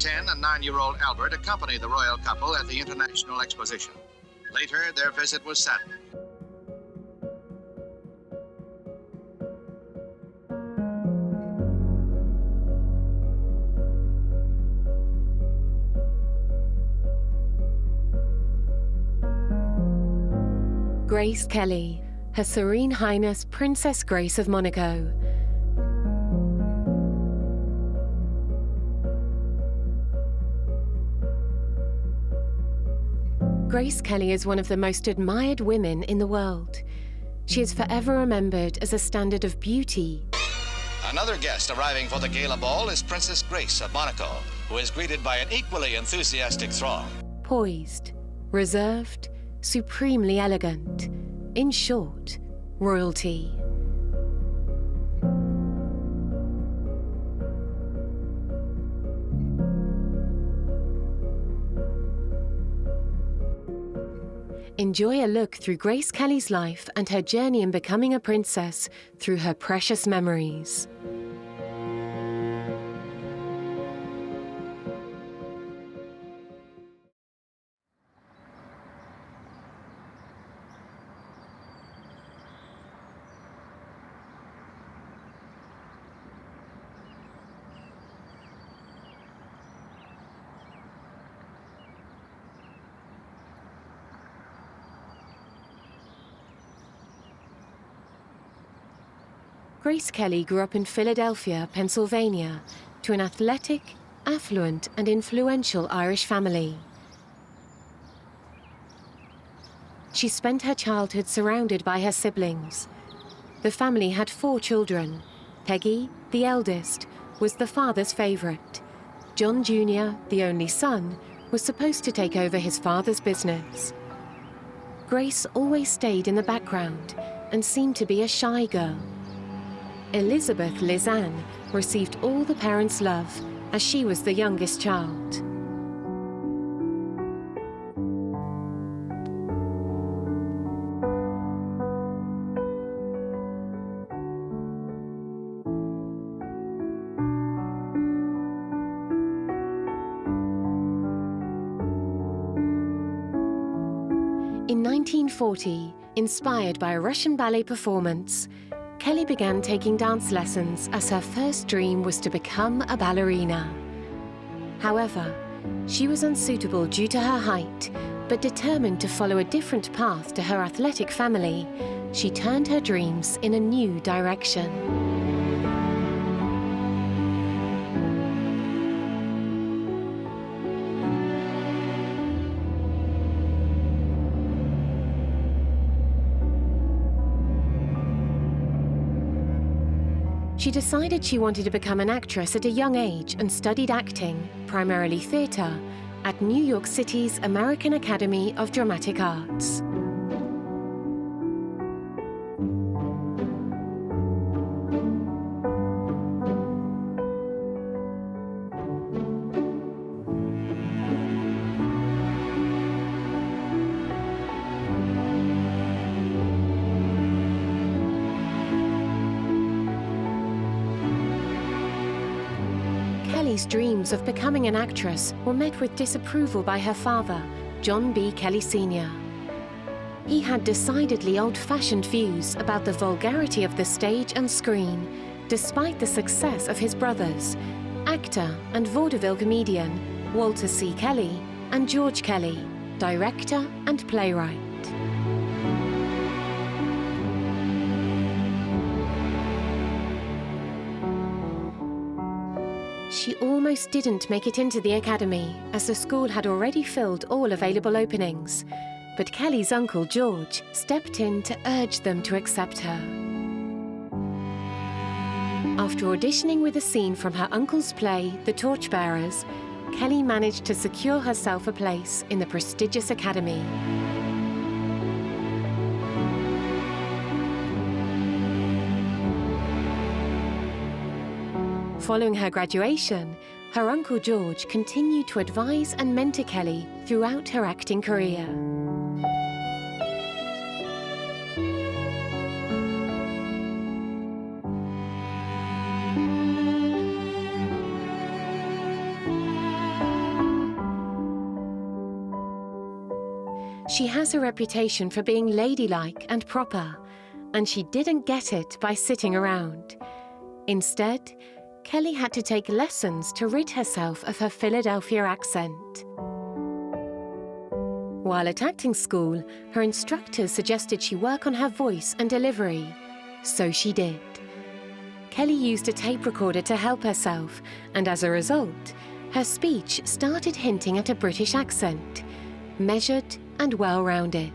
10 and 9-year-old Albert accompanied the royal couple at the International Exposition. Later, their visit was saddened. Grace Kelly, Her Serene Highness Princess Grace of Monaco. Grace Kelly is one of the most admired women in the world. She is forever remembered as a standard of beauty. Another guest arriving for the gala ball is Princess Grace of Monaco, who is greeted by an equally enthusiastic throng. Poised, reserved, supremely elegant. In short, royalty. Enjoy a look through Grace Kelly's life and her journey in becoming a princess through her precious memories. Grace Kelly grew up in Philadelphia, Pennsylvania, to an athletic, affluent, and influential Irish family. She spent her childhood surrounded by her siblings. The family had 4 children. Peggy, the eldest, was the father's favorite. John Jr., the only son, was supposed to take over his father's business. Grace always stayed in the background and seemed to be a shy girl. Elizabeth Lizanne received all the parents' love as she was the youngest child. In 1940, inspired by a Russian ballet performance, Kelly began taking dance lessons as her first dream was to become a ballerina. However, she was unsuitable due to her height, but determined to follow a different path to her athletic family, she turned her dreams in a new direction. She decided she wanted to become an actress at a young age and studied acting, primarily theatre, at New York City's American Academy of Dramatic Arts. Kelly's dreams of becoming an actress were met with disapproval by her father, John B. Kelly Sr. He had decidedly old-fashioned views about the vulgarity of the stage and screen, despite the success of his brothers, actor and vaudeville comedian Walter C. Kelly and George Kelly, director and playwright. She almost didn't make it into the academy, as the school had already filled all available openings. But Kelly's uncle George stepped in to urge them to accept her. After auditioning with a scene from her uncle's play, The Torchbearers, Kelly managed to secure herself a place in the prestigious academy. Following her graduation, her uncle George continued to advise and mentor Kelly throughout her acting career. She has a reputation for being ladylike and proper, and she didn't get it by sitting around. Instead, Kelly had to take lessons to rid herself of her Philadelphia accent. While at acting school, her instructors suggested she work on her voice and delivery. So she did. Kelly used a tape recorder to help herself, and as a result, her speech started hinting at a British accent, measured and well-rounded.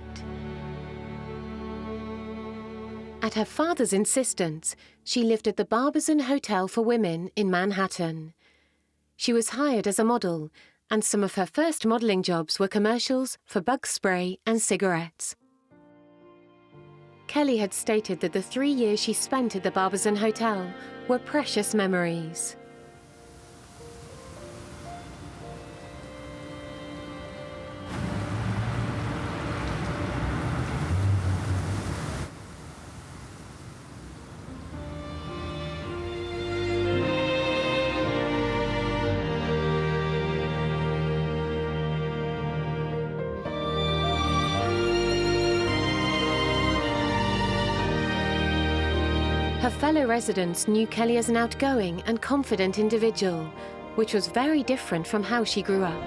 At her father's insistence, she lived at the Barbizon Hotel for Women in Manhattan. She was hired as a model, and some of her first modeling jobs were commercials for bug spray and cigarettes. Kelly had stated that the 3 years she spent at the Barbizon Hotel were precious memories. Her fellow residents knew Kelly as an outgoing and confident individual, which was very different from how she grew up.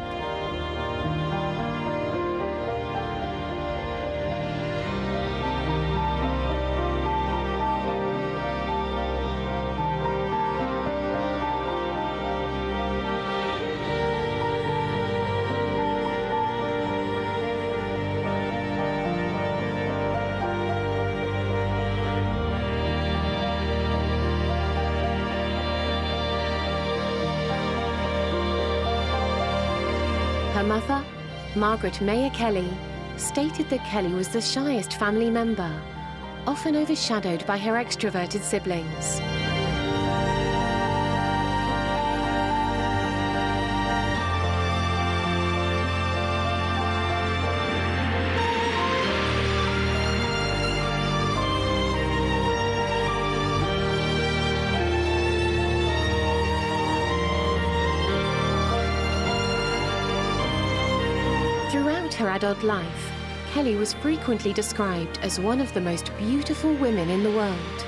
Her mother, Margaret Mayer Kelly, stated that Kelly was the shyest family member, often overshadowed by her extroverted siblings. Throughout her adult life, Kelly was frequently described as one of the most beautiful women in the world.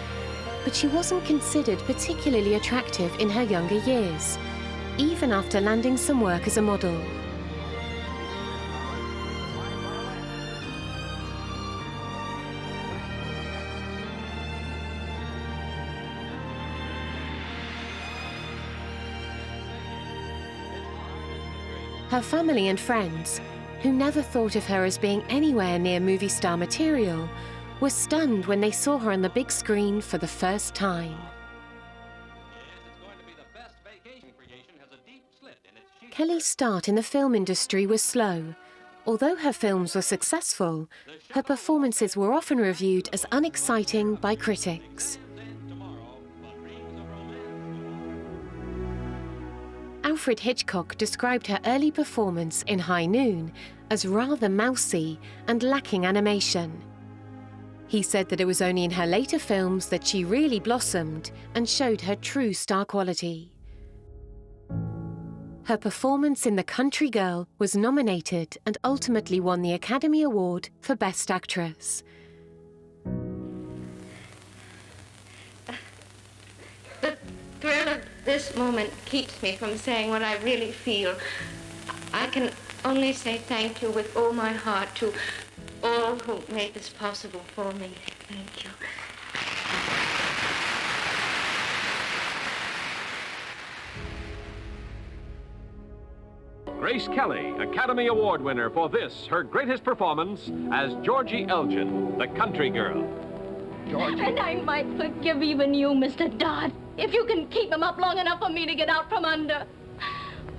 But she wasn't considered particularly attractive in her younger years, even after landing some work as a model. Her family and friends, who never thought of her as being anywhere near movie star material, were stunned when they saw her on the big screen for the first time. Kelly's start in the film industry was slow. Although her films were successful, her performances were often reviewed as unexciting by critics. Alfred Hitchcock described her early performance in High Noon as rather mousy and lacking animation. He said that it was only in her later films that she really blossomed and showed her true star quality. Her performance in The Country Girl was nominated and ultimately won the Academy Award for Best Actress. The thrill of this moment keeps me from saying what I really feel. I can only say thank you with all my heart to all who made this possible for me. Thank you. Grace Kelly, Academy Award winner for this, her greatest performance as Georgie Elgin, the country girl. Georgie. And I might forgive even you, Mr. Dodd, if you can keep him up long enough for me to get out from under.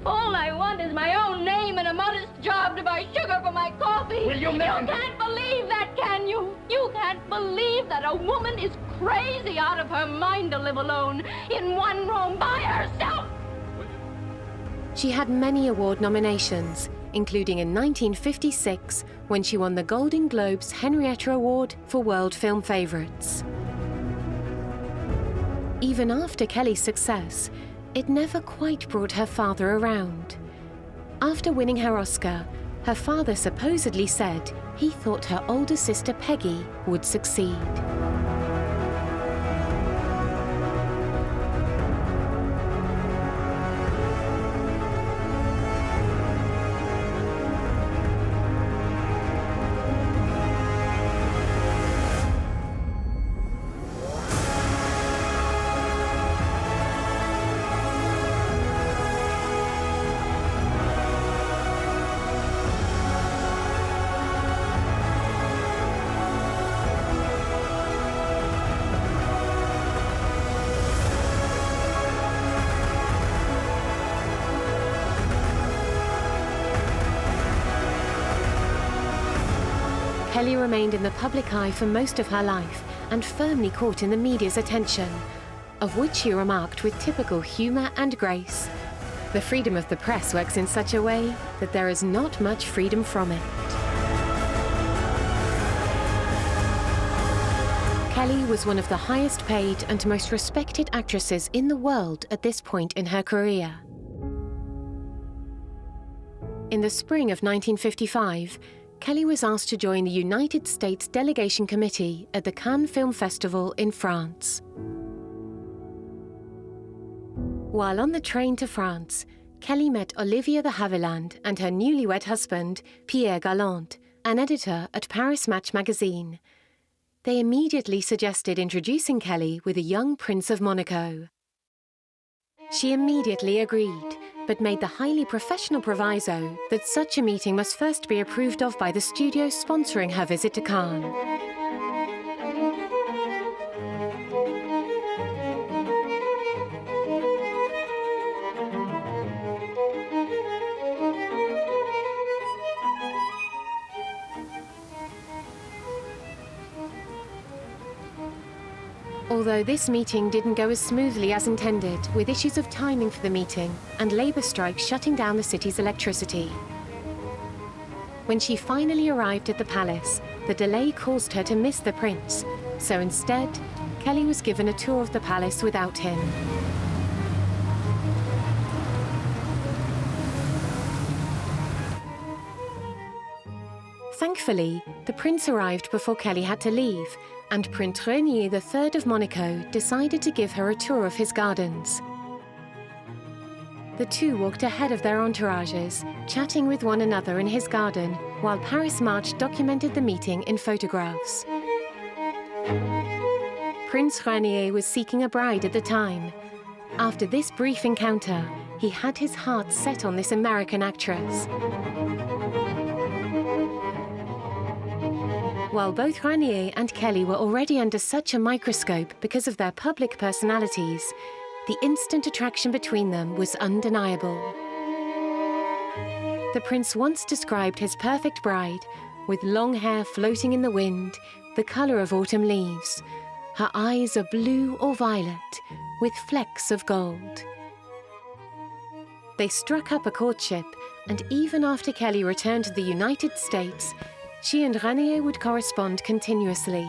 All I want is my own name and a modest job to buy sugar for my coffee. Will you can't believe that, can you? You can't believe that a woman is crazy out of her mind to live alone in one room by herself. She had many award nominations, including in 1956 when she won the Golden Globe's Henrietta Award for World Film Favorites. Even after Kelly's success, it never quite brought her father around. After winning her Oscar, Her father supposedly said he thought her older sister Peggy would succeed. Kelly remained in the public eye for most of her life and firmly caught in the media's attention, of which she remarked with typical humour and grace, "The freedom of the press works in such a way that there is not much freedom from it." Kelly was one of the highest paid and most respected actresses in the world at this point in her career. In the spring of 1955, Kelly was asked to join the United States Delegation Committee at the Cannes Film Festival in France. While on the train to France, Kelly met Olivia de Havilland and her newlywed husband, Pierre Galland, an editor at Paris Match magazine. They immediately suggested introducing Kelly with a young Prince of Monaco. She immediately agreed, but made the highly professional proviso that such a meeting must first be approved of by the studio sponsoring her visit to Cannes. Although this meeting didn't go as smoothly as intended, with issues of timing for the meeting and labour strikes shutting down the city's electricity. When she finally arrived at the palace, the delay caused her to miss the prince, so instead, Kelly was given a tour of the palace without him. Thankfully, the prince arrived before Kelly had to leave, and Prince Rainier III of Monaco decided to give her a tour of his gardens. The two walked ahead of their entourages, chatting with one another in his garden, while Paris Match documented the meeting in photographs. Prince Rainier was seeking a bride at the time. After this brief encounter, he had his heart set on this American actress. While both Rainier and Kelly were already under such a microscope because of their public personalities, the instant attraction between them was undeniable. The prince once described his perfect bride, with long hair floating in the wind, the colour of autumn leaves. Her eyes are blue or violet, with flecks of gold. They struck up a courtship, and even after Kelly returned to the United States, she and Rainier would correspond continuously.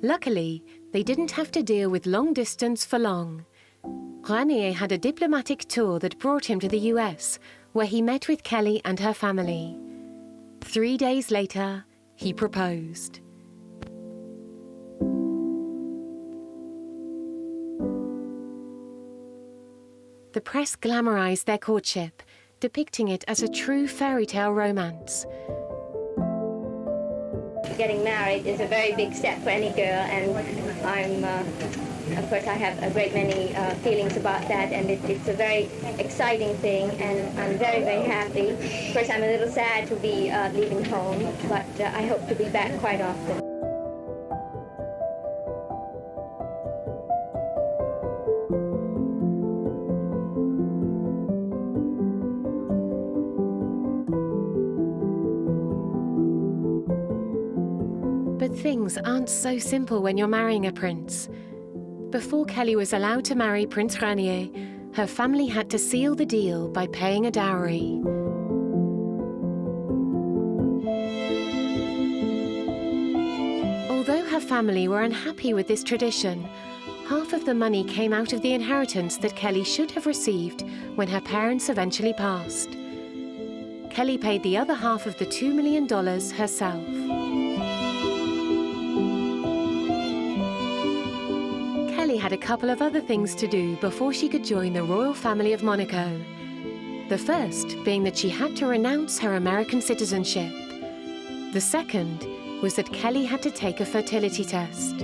Luckily, they didn't have to deal with long distance for long. Rainier had a diplomatic tour that brought him to the US, where he met with Kelly and her family. 3 days later, he proposed. The press glamorized their courtship, depicting it as a true fairy tale romance. Getting married is a very big step for any girl, and of course, I have a great many feelings about that, and it's a very exciting thing, and I'm very, very happy. Of course, I'm a little sad to be leaving home, but I hope to be back quite often. But things aren't so simple when you're marrying a prince. Before Kelly was allowed to marry Prince Rainier, her family had to seal the deal by paying a dowry. Although her family were unhappy with this tradition, Half of the money came out of the inheritance that Kelly should have received when her parents eventually passed. Kelly paid the other half of the $2 million herself. Kelly had a couple of other things to do before she could join the royal family of Monaco. The first being that she had to renounce her American citizenship. The second was that Kelly had to take a fertility test.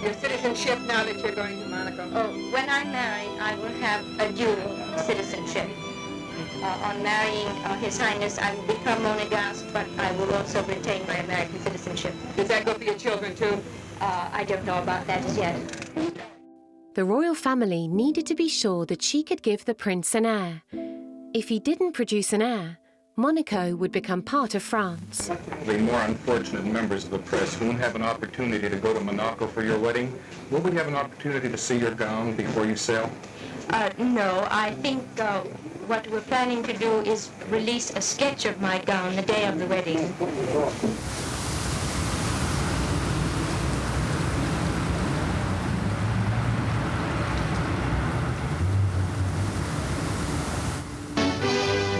Your citizenship now that you're going to Monaco? Oh, when I'm married, I will have a dual citizenship. On marrying His Highness, I will become monegasque, but I will also retain my American citizenship. Does that go for your children, too? I don't know about that as yet. The royal family needed to be sure that she could give the prince an heir. If he didn't produce an heir, Monaco would become part of France. The more unfortunate members of the press who won't have an opportunity to go to Monaco for your wedding, will we have an opportunity to see your gown before you sail? No, I think what we're planning to do is release a sketch of my gown the day of the wedding.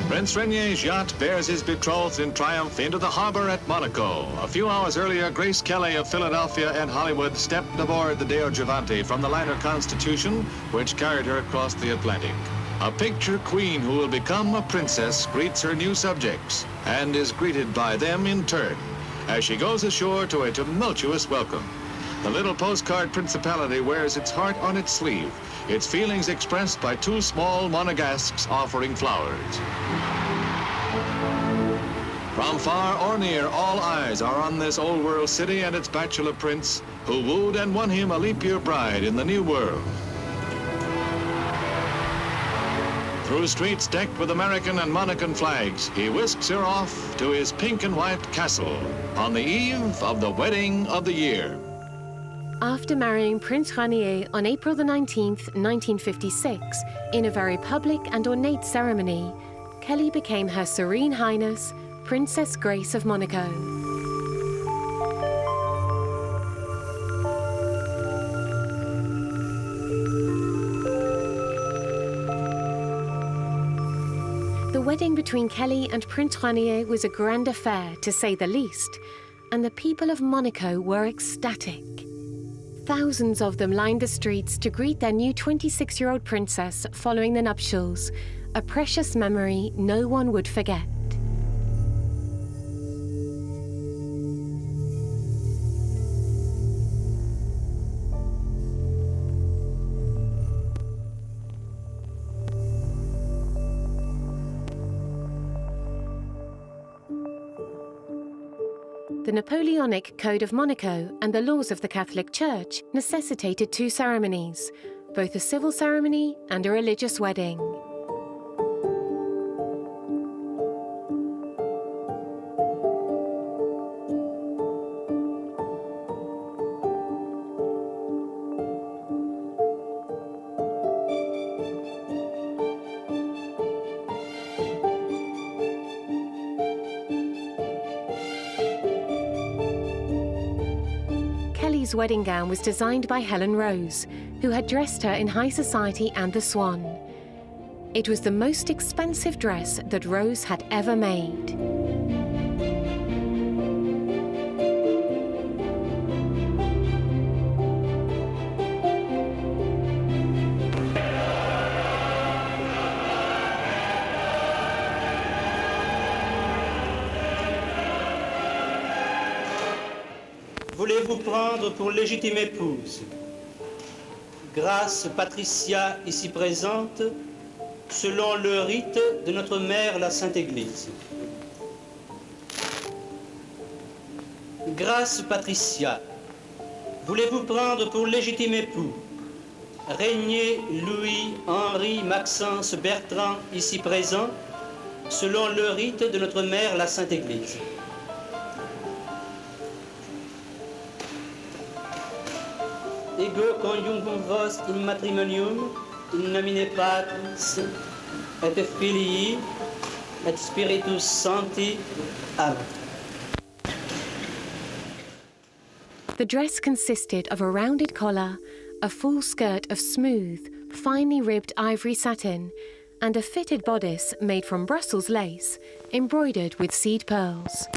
Prince Rainier's yacht bears his betrothed in triumph into the harbor at Monaco. A few hours earlier, Grace Kelly of Philadelphia and Hollywood stepped aboard the Deo Gigante from the liner Constitution, which carried her across the Atlantic. A picture queen who will become a princess greets her new subjects and is greeted by them in turn as she goes ashore to a tumultuous welcome. The little postcard principality wears its heart on its sleeve, its feelings expressed by two small monegasques offering flowers. From far or near, all eyes are on this old world city and its bachelor prince, who wooed and won him a leap year bride in the new world. Through streets decked with American and Monacan flags, he whisks her off to his pink and white castle on the eve of the wedding of the year. After marrying Prince Rainier on April the 19th, 1956, in a very public and ornate ceremony, Kelly became Her Serene Highness, Princess Grace of Monaco. The wedding between Kelly and Prince Rainier was a grand affair, to say the least, and the people of Monaco were ecstatic. Thousands of them lined the streets to greet their new 26-year-old princess following the nuptials, a precious memory no one would forget. The Napoleonic Code of Monaco and the laws of the Catholic Church necessitated two ceremonies, both a civil ceremony and a religious wedding. Kelly's wedding gown was designed by Helen Rose, who had dressed her in high society and the Swan. It was the most expensive dress that Rose had ever made. Voulez-vous prendre pour légitime épouse Grâce Patricia, ici présente, selon le rite de notre mère la Sainte Église. Grâce Patricia, voulez-vous prendre pour légitime époux Rainier, Louis, Henri, Maxence, Bertrand, ici présent, selon le rite de notre mère, la Sainte Église. Ego conjuntum vos in matrimonium in nomine Patris et Filii et Spiritus Sancti. Amen. The dress consisted of a rounded collar, a full skirt of smooth, finely ribbed ivory satin, and a fitted bodice made from Brussels lace, embroidered with seed pearls.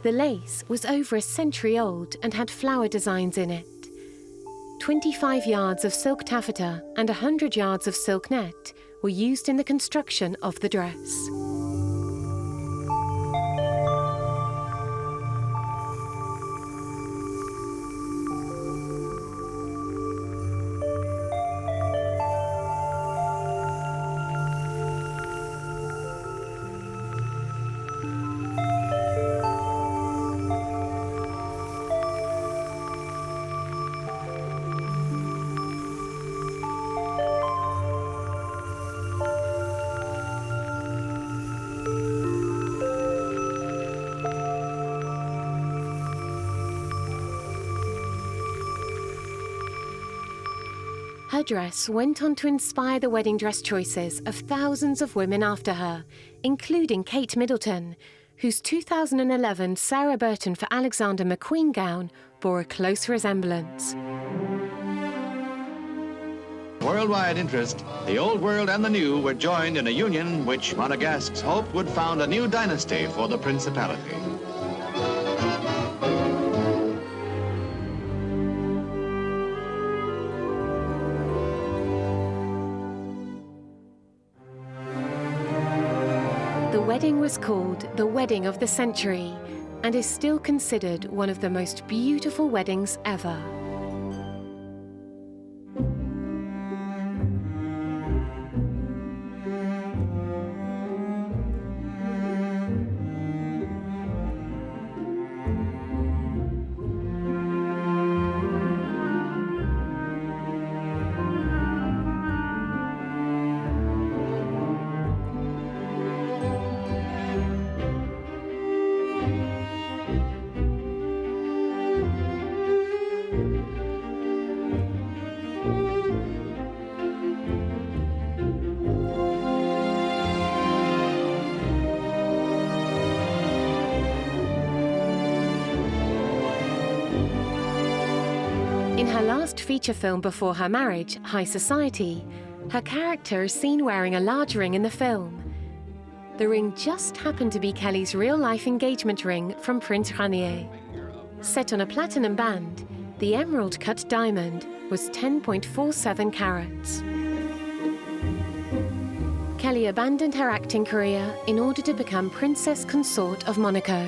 The lace was over a century old and had flower designs in it. 25 yards of silk taffeta and 100 yards of silk net were used in the construction of the dress. Her dress went on to inspire the wedding dress choices of thousands of women after her, including Kate Middleton, whose 2011 Sarah Burton for Alexander McQueen gown bore a close resemblance. Worldwide interest, the old world and the new were joined in a union which Monegasques hoped would found a new dynasty for the principality. The wedding was called the Wedding of the Century and is still considered one of the most beautiful weddings ever. In her last feature film before her marriage, High Society, her character is seen wearing a large ring in the film. The ring just happened to be Kelly's real-life engagement ring from Prince Rainier. Set on a platinum band, the emerald-cut diamond was 10.47 carats. Kelly abandoned her acting career in order to become Princess Consort of Monaco.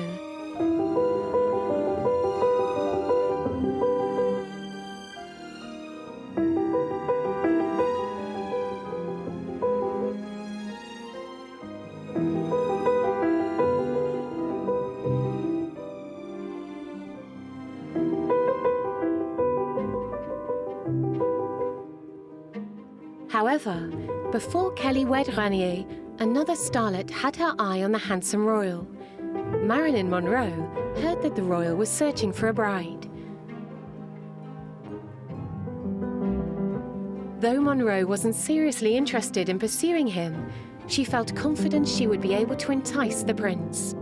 However, before Kelly wed Rainier, another starlet had her eye on the handsome royal. Marilyn Monroe heard that the royal was searching for a bride. Though Monroe wasn't seriously interested in pursuing him, she felt confident she would be able to entice the prince.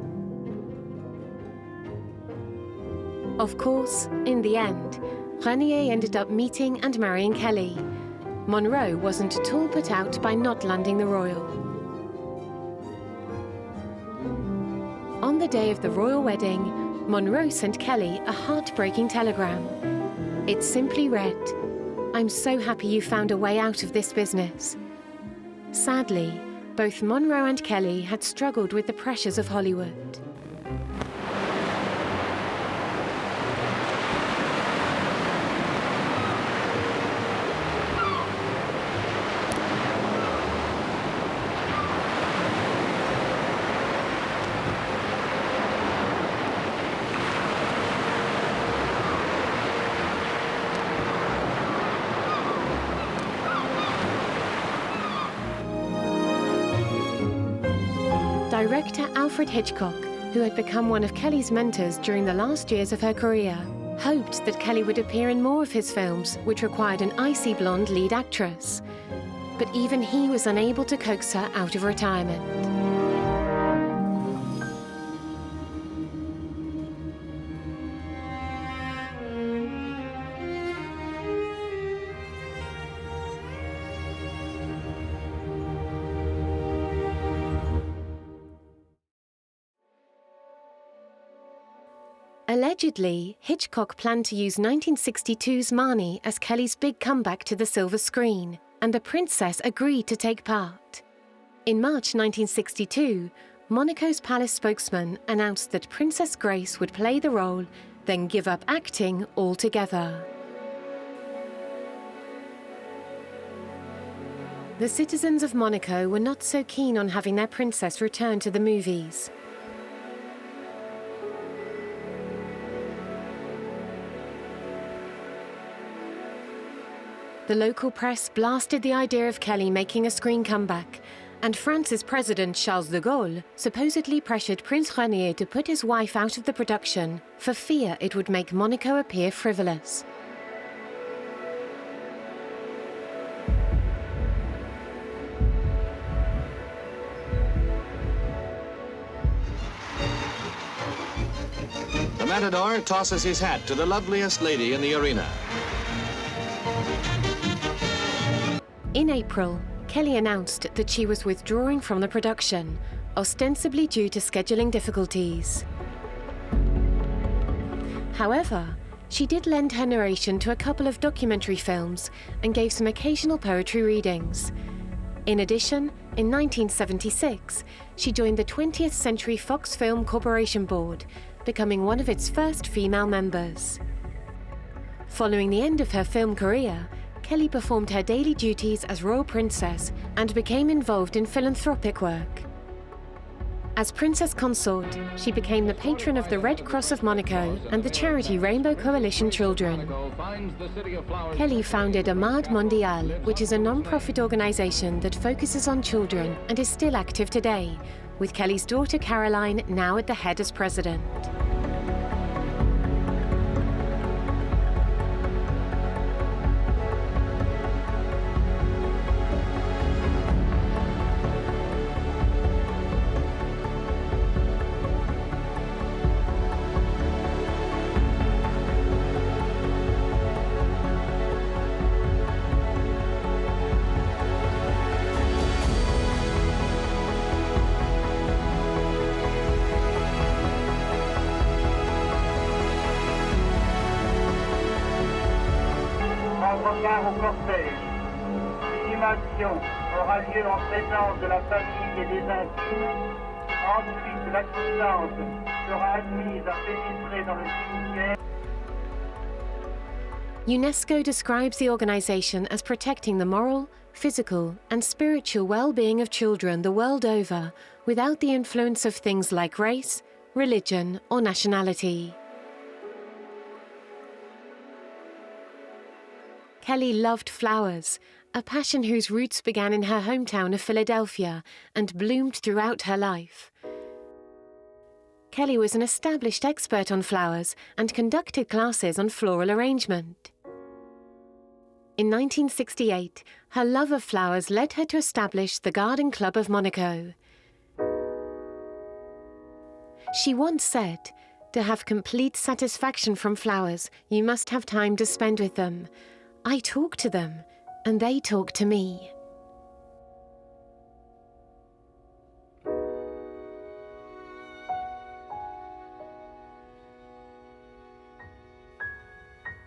Of course, in the end, Rainier ended up meeting and marrying Kelly. Monroe wasn't at all put out by not landing the royal. On the day of the royal wedding, Monroe sent Kelly a heartbreaking telegram. It simply read, "I'm so happy you found a way out of this business." Sadly, both Monroe and Kelly had struggled with the pressures of Hollywood. Director Alfred Hitchcock, who had become one of Kelly's mentors during the last years of her career, hoped that Kelly would appear in more of his films, which required an icy blonde lead actress. But even he was unable to coax her out of retirement. Allegedly, Hitchcock planned to use 1962's Marnie as Kelly's big comeback to the silver screen, and the princess agreed to take part. In March 1962, Monaco's palace spokesman announced that Princess Grace would play the role, then give up acting altogether. The citizens of Monaco were not so keen on having their princess return to the movies. The local press blasted the idea of Kelly making a screen comeback, and France's president Charles de Gaulle supposedly pressured Prince Rainier to put his wife out of the production for fear it would make Monaco appear frivolous. The matador tosses his hat to the loveliest lady in the arena. In April, Kelly announced that she was withdrawing from the production, ostensibly due to scheduling difficulties. However, she did lend her narration to a couple of documentary films and gave some occasional poetry readings. In addition, in 1976, she joined the 20th Century Fox Film Corporation Board, becoming one of its first female members. Following the end of her film career, Kelly performed her daily duties as royal princess and became involved in philanthropic work. As princess consort, she became the patron of the Red Cross of Monaco and the charity Rainbow Coalition Children. Kelly founded Amad Mondial, which is a non-profit organization that focuses on children and is still active today, with Kelly's daughter Caroline now at the head as president. Au cortège. L'inhumation aura lieu en présence de la famille et des intimes. Ensuite, l'assistance sera admise à pénétrer dans le cimetière. UNESCO describes the organization as protecting the moral, physical, and spiritual well-being of children the world over without the influence of things like race, religion, or nationality. Kelly loved flowers, a passion whose roots began in her hometown of Philadelphia and bloomed throughout her life. Kelly was an established expert on flowers and conducted classes on floral arrangement. In 1968, her love of flowers led her to establish the Garden Club of Monaco. She once said, "To have complete satisfaction from flowers, you must have time to spend with them. I talk to them, and they talk to me."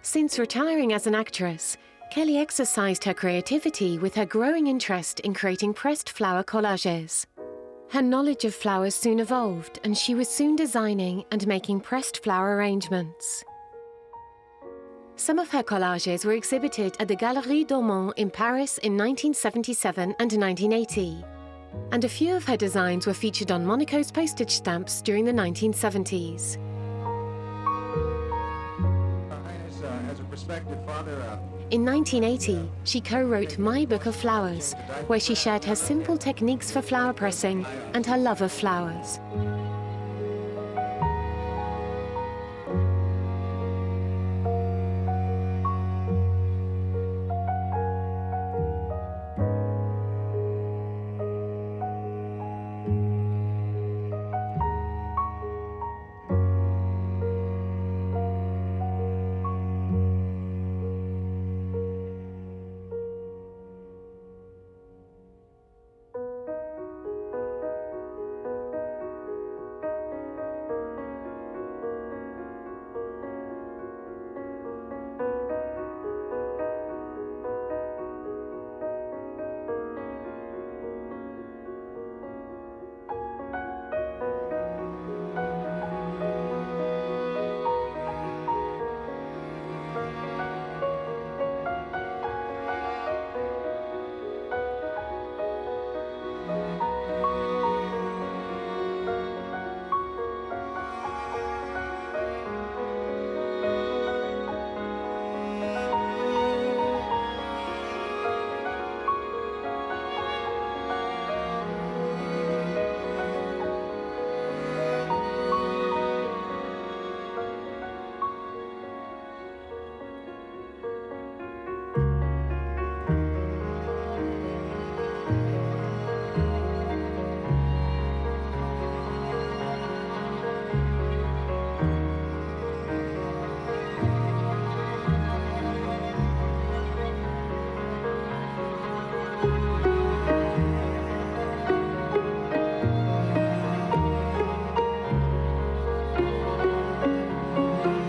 Since retiring as an actress, Kelly exercised her creativity with her growing interest in creating pressed flower collages. Her knowledge of flowers soon evolved, and she was soon designing and making pressed flower arrangements. Some of her collages were exhibited at the Galerie d'Ormont in Paris in 1977 and 1980, and a few of her designs were featured on Monaco's postage stamps during the 1970s. Highness, as a prospective father, In 1980, she co-wrote My Book of Flowers, where she shared her simple techniques for flower pressing and her love of flowers.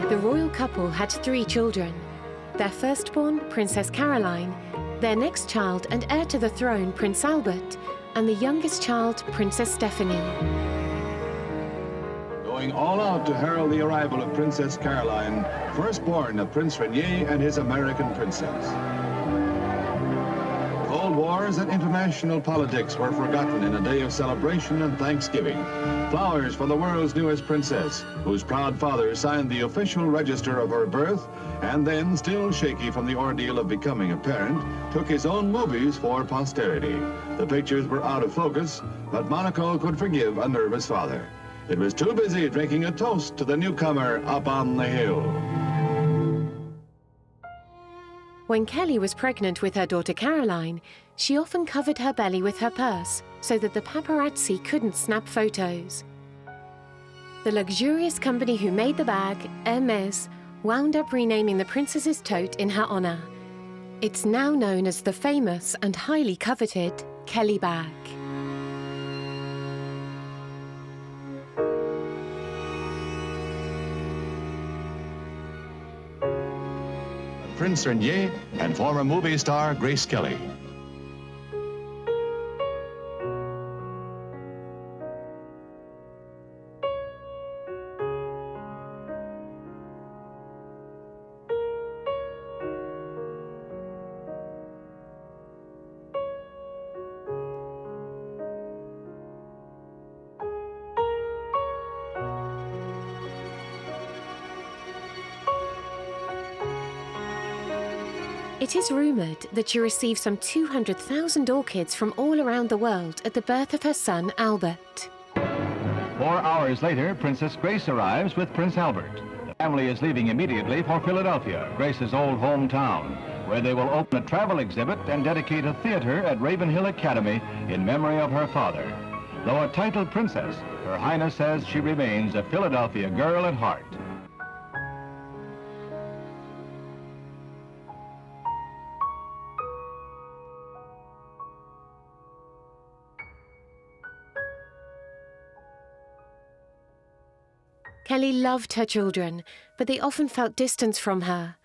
The royal couple had 3 children. Their firstborn, Princess Caroline, their next child and heir to the throne, Prince Albert, and the youngest child, Princess Stephanie. Going all out to herald the arrival of Princess Caroline, firstborn of Prince Rainier and his American princess. Cold wars and international politics were forgotten in a day of celebration and thanksgiving. Flowers for the world's newest princess, whose proud father signed the official register of her birth, and then, still shaky from the ordeal of becoming a parent, took his own movies for posterity. The pictures were out of focus, but Monaco could forgive a nervous father. It was too busy drinking a toast to the newcomer up on the hill. When Kelly was pregnant with her daughter Caroline, she often covered her belly with her purse so that the paparazzi couldn't snap photos. The luxurious company who made the bag, Hermes, wound up renaming the princess's tote in her honor. It's now known as the famous and highly coveted Kelly bag. Prince Rainier and former movie star Grace Kelly. It is rumored that she received some 200,000 orchids from all around the world at the birth of her son, Albert. 4 hours later, Princess Grace arrives with Prince Albert. The family is leaving immediately for Philadelphia, Grace's old hometown, where they will open a travel exhibit and dedicate a theater at Ravenhill Academy in memory of her father. Though a titled princess, Her Highness says she remains a Philadelphia girl at heart. Kelly loved her children, but they often felt distance from her.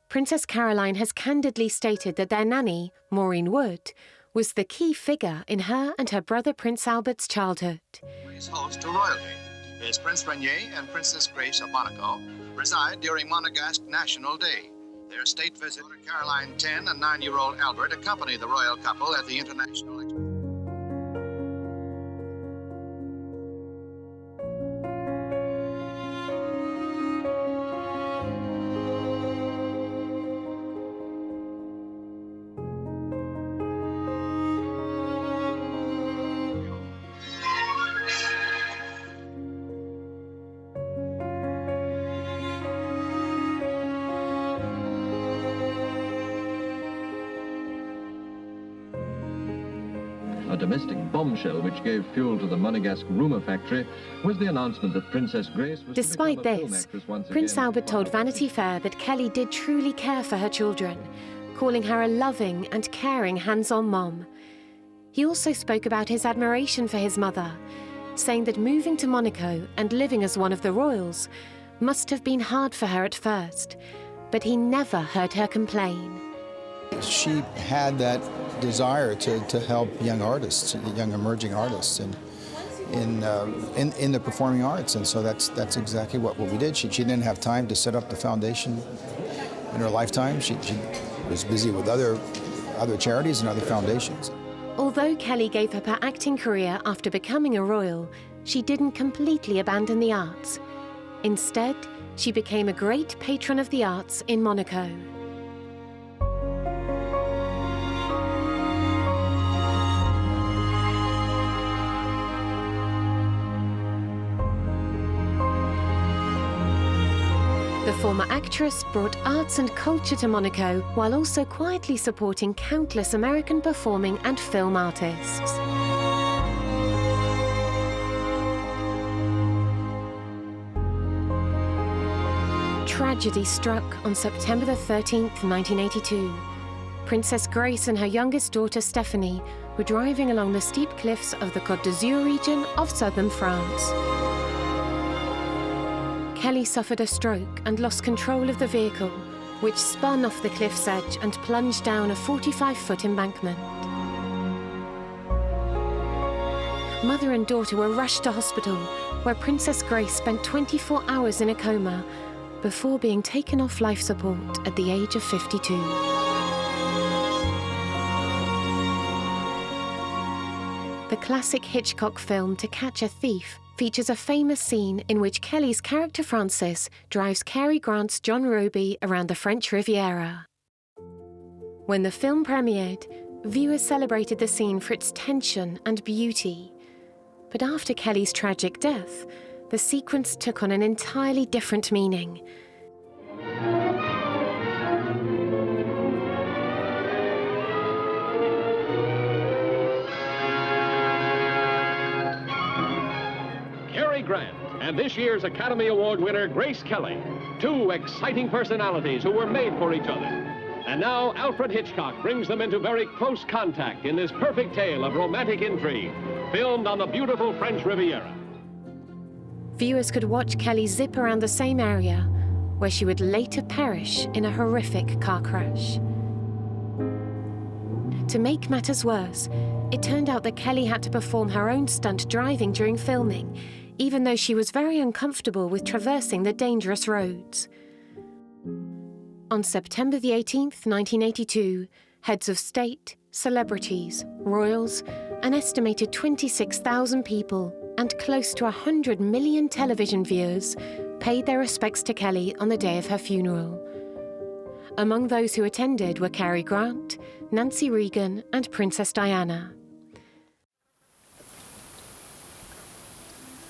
Princess Caroline has candidly stated that their nanny, Maureen Wood, was the key figure in her and her brother Prince Albert's childhood. His host to royalty is Prince Rainier and Princess Grace of Monaco, reside during Monegasque National Day. Their state visit, Caroline 10 and 9-year-old Albert accompany the royal couple at the international expo. domestic bombshell which gave fuel to the Monegasque rumor factory was the announcement that Princess Grace was Despite to become a film this, actress once Prince again. Albert told Vanity Fair that Kelly did truly care for her children, calling her a loving and caring hands-on mom. He also spoke about his admiration for his mother, saying that moving to Monaco and living as one of the royals must have been hard for her at first, but he never heard her complain. She had that desire to help young artists, young emerging artists, in the performing arts, and so that's exactly what we did. She didn't have time to set up the foundation in her lifetime. She was busy with other charities and other foundations. Although Kelly gave up her acting career after becoming a royal, she didn't completely abandon the arts. Instead, she became a great patron of the arts in Monaco. The former actress brought arts and culture to Monaco while also quietly supporting countless American performing and film artists. Tragedy struck on September the 13th, 1982. Princess Grace and her youngest daughter Stephanie were driving along the steep cliffs of the Côte d'Azur region of southern France. Kelly suffered a stroke and lost control of the vehicle, which spun off the cliff's edge and plunged down a 45-foot embankment. Mother and daughter were rushed to hospital, where Princess Grace spent 24 hours in a coma before being taken off life support at the age of 52. The classic Hitchcock film To Catch a Thief features a famous scene in which Kelly's character Francis drives Cary Grant's John Roby around the French Riviera. When the film premiered, viewers celebrated the scene for its tension and beauty. But after Kelly's tragic death, the sequence took on an entirely different meaning. Grant and this year's Academy Award winner Grace Kelly, two exciting personalities who were made for each other. And now Alfred Hitchcock brings them into very close contact in this perfect tale of romantic intrigue, filmed on the beautiful French Riviera. Viewers could watch Kelly zip around the same area, where she would later perish in a horrific car crash. To make matters worse, it turned out that Kelly had to perform her own stunt driving during filming, even though she was very uncomfortable with traversing the dangerous roads. On September the 18th, 1982, heads of state, celebrities, royals, an estimated 26,000 people, and close to 100 million television viewers paid their respects to Kelly on the day of her funeral. Among those who attended were Cary Grant, Nancy Reagan, and Princess Diana.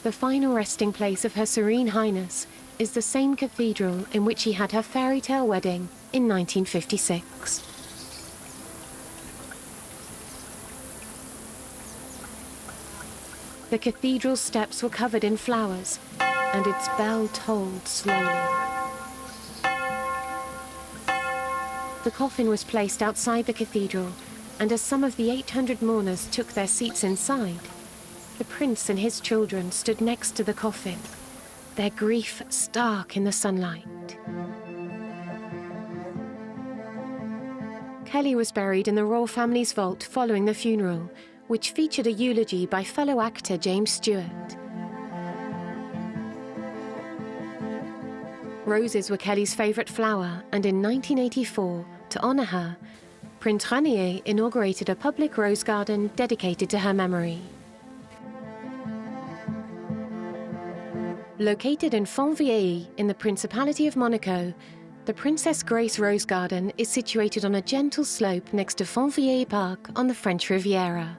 The final resting place of Her Serene Highness is the same cathedral in which she had her fairytale wedding in 1956. The cathedral's steps were covered in flowers, and its bell tolled slowly. The coffin was placed outside the cathedral, and as some of the 800 mourners took their seats inside, the prince and his children stood next to the coffin, their grief stark in the sunlight. Kelly was buried in the royal family's vault following the funeral, which featured a eulogy by fellow actor James Stewart. Roses were Kelly's favourite flower, and in 1984, to honour her, Prince Rainier inaugurated a public rose garden dedicated to her memory. Located in Fontvieilly in the Principality of Monaco, the Princess Grace Rose Garden is situated on a gentle slope next to Fontvieilly Park on the French Riviera.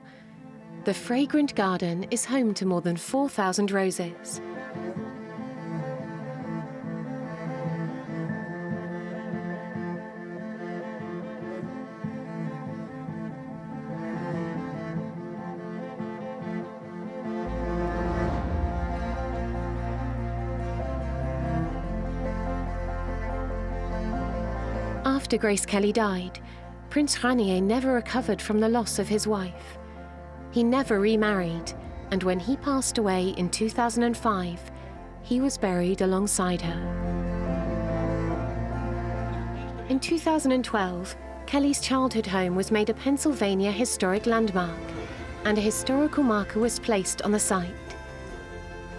The fragrant garden is home to more than 4,000 roses. after Grace Kelly died, Prince Rainier never recovered from the loss of his wife. He never remarried, and when he passed away in 2005, he was buried alongside her. In 2012, Kelly's childhood home was made a Pennsylvania historic landmark, and a historical marker was placed on the site.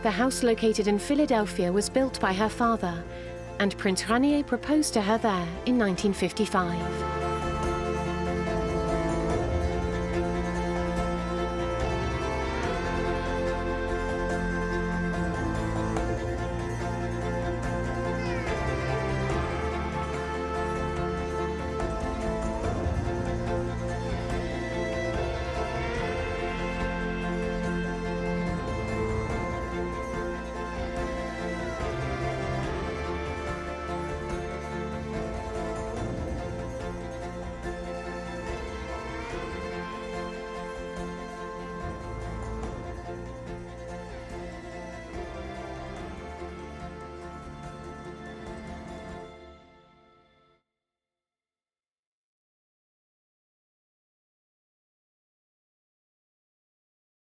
The house located in Philadelphia was built by her father, and Prince Rainier proposed to her there in 1955.